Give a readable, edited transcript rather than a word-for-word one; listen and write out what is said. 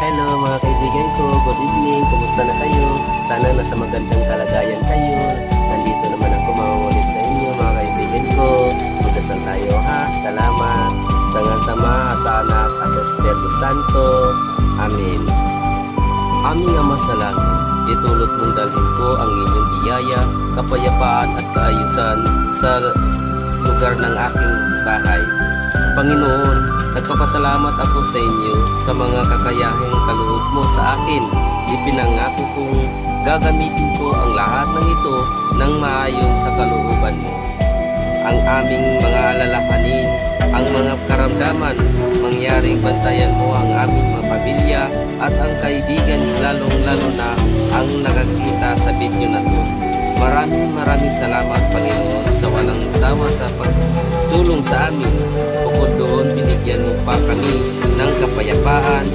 Hello mga kaibigan ko, good evening, kumusta na kayo? Sana nasa magandang kalagayan kayo. Nandito naman ako mangungulit sa inyo mga kaibigan ko. Magdasal tayo ha, salamat. Sa Sama at sa Anak at sa Espiritu Santo. Amen. Aming Ama sa langit, itulot mong dalhin ko ang inyong biyaya, kapayapaan at kaayusan sa lugar ng aking bahay. Panginoon, nagpapasalamat ako sa inyo sa mga kakayahing kaloob mo sa akin. Ipinangako kong gagamitin ko ang lahat ng ito ng maayon sa kalooban mo. Ang aming mga alalahanin, ang mga karamdaman, mangyaring bantayan mo ang aming mga pamilya at ang kaibigan, lalong-lalo na ang nakakita sa video na to. Maraming salamat Panginoon sa walang sawa sa pagtulong sa amin. Bukod doon, binigyan mo pa kami ng kapayapaan